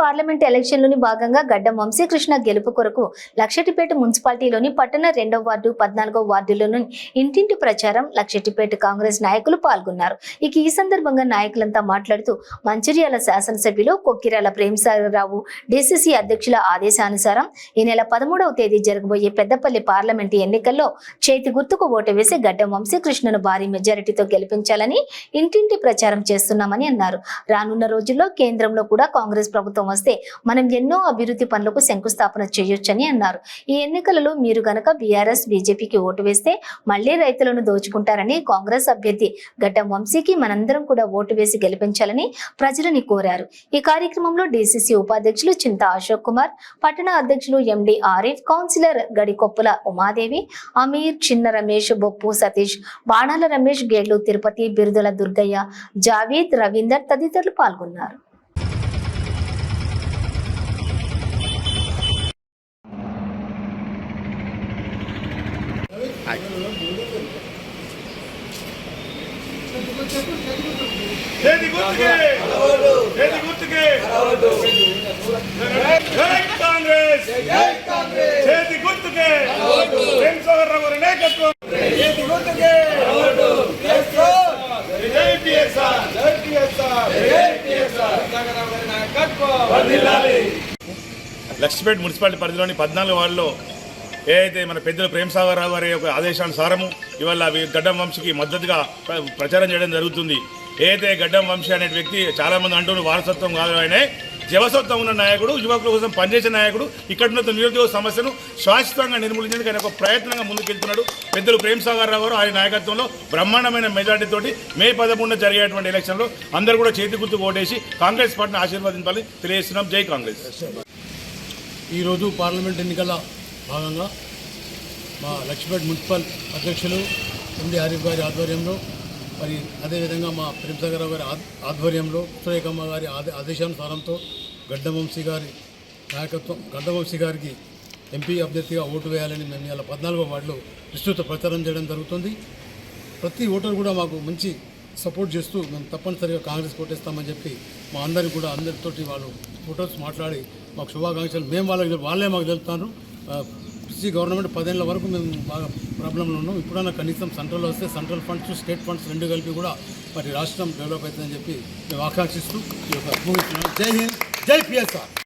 Parliament ఎలక్షన్లోని భాగంగా గడ్డం వంశీకృష్ణ గెలుపు కొరకు లక్షెట్టిపేట మున్సిపాలిటీలోని పట్టణ 2వ వార్డు 14వ వార్డులోని ఇంటింటి ప్రచారం లక్షెట్టిపేట కాంగ్రెస్ నాయకులు పాల్గొన్నారు. ఈ సందర్భంగా నాయకులంతా మాట్లాడుతూ మంచిర్యాల శాసనసభ్యులు కొక్కిరాల ప్రేమసాగరరావు డీసీసీ అధ్యక్షుల ఆదేశానుసారం ఈ నెల 13వ తేదీ జరగబోయే పెద్దపల్లి పార్లమెంటు ఎన్నికల్లో చేతి గుర్తుకు ఓటు వేసి గడ్డం వంశీకృష్ణను భారీ మెజారిటీతో గెలిపించాలని ఇంటింటి ప్రచారం చేస్తున్నామని అన్నారు. రానున్న రోజుల్లో కేంద్రంలో కూడా కాంగ్రెస్ ప్రభుత్వం వస్తే మనం ఎన్నో అభివృద్ధి పనులకు శంకుస్థాపన చేయొచ్చని అన్నారు. ఈ ఎన్నికలలో మీరు గనక బీఆర్ఎస్ బీజేపీకి ఓటు వేస్తే మళ్లీ రైతులను దోచుకుంటారని కాంగ్రెస్ అభ్యర్థి గడ్డం వంశీకి మనందరం కూడా ఓటు వేసి గెలిపించాలని ప్రజలని కోరారు. ఈ కార్యక్రమంలో డీసీసీ ఉపాధ్యక్షులు చింత అశోక్ కుమార్, పట్టణ అధ్యక్షులు ఎండి ఆరిఫ్, కౌన్సిలర్ గడికొప్పుల ఉమాదేవి, అమీర్, చిన్న రమేష్, బొప్పు సతీష్, బాణాల రమేష్, గేళ్లు తిరుపతి, బిరుదుల దుర్గయ్య, జావీద్, రవీందర్ తదితరులు పాల్గొన్నారు. లక్ష్మీపేట మున్సిపాలిటీ పరిధిలోని 14 వార్డులో ఏదైతే మన పెద్దలు ప్రేమసాగరరావు గారి యొక్క ఆదేశానుసారము ఇవాళ గడ్డం వంశీకి మద్దతుగా ప్రచారం చేయడం జరుగుతుంది. ఏదైతే గడ్డం వంశీ అనే వ్యక్తి చాలామంది అంటూ వారసత్వం కాదు, ఆయనే జవసత్వం ఉన్న నాయకుడు, యువకుల కోసం పనిచేసే నాయకుడు, ఇక్కడ ఉన్న నిరుద్యోగ సమస్యను శాశ్వతంగా నిర్మూలించేందుకు ఆయన ఒక ప్రయత్నంగా ముందుకెళ్తున్నాడు. పెద్దలు ప్రేమసాగరరావు గారు ఆయన నాయకత్వంలో బ్రహ్మాండమైన మెజార్టీతోటి మే 11 జరిగేటువంటి ఎలక్షన్లో అందరూ కూడా చేతి గుర్తు ఓటేసి కాంగ్రెస్ పార్టీని ఆశీర్వదించాలని తెలియజేస్తున్నాం. జై కాంగ్రెస్. ఈరోజు పార్లమెంట్ ఎన్నికల భాగంగా మా లక్ష్మీపేట మున్సిపల్ అధ్యక్షులు ఎండి ఆరిఫ్ గారి ఆధ్వర్యంలో, మరి అదేవిధంగా మా ప్రేమసాగరరావు గారి ఆధ్వర్యంలో, సురేఖమ్మ గారి ఆదేశానుసారంతో గడ్డం వంశీ గారి నాయకత్వం, గడ్డం వంశీ గారికి ఎంపీ అభ్యర్థిగా ఓటు వేయాలని మేము ఇలా 14వ వార్డులో విస్తృత ప్రచారం చేయడం జరుగుతుంది. ప్రతి ఓటర్ కూడా మాకు మంచి సపోర్ట్ చేస్తూ మేము తప్పనిసరిగా కాంగ్రెస్ ఓటేస్తామని చెప్పి మా అందరికీ కూడా అందరితోటి వాళ్ళు ఓటర్స్ మాట్లాడి మాకు శుభాకాంక్షలు మేము వాళ్ళే మాకు తెలుపుతారు. గవర్నమెంట్ 10 ఏళ్ల వరకు మేము బాగా ప్రాబ్లంలో ఉన్నాం. ఇప్పుడన్నా కనీసం సెంట్రల్లో వస్తే సెంట్రల్ ఫండ్స్, స్టేట్ ఫండ్స్ రెండు కలిపి కూడా మరి రాష్ట్రం డెవలప్ అవుతుందని చెప్పి మేము ఆకాంక్షిస్తూ ఈ యొక్క జై హింద్, జై పిఎస్ఆర్.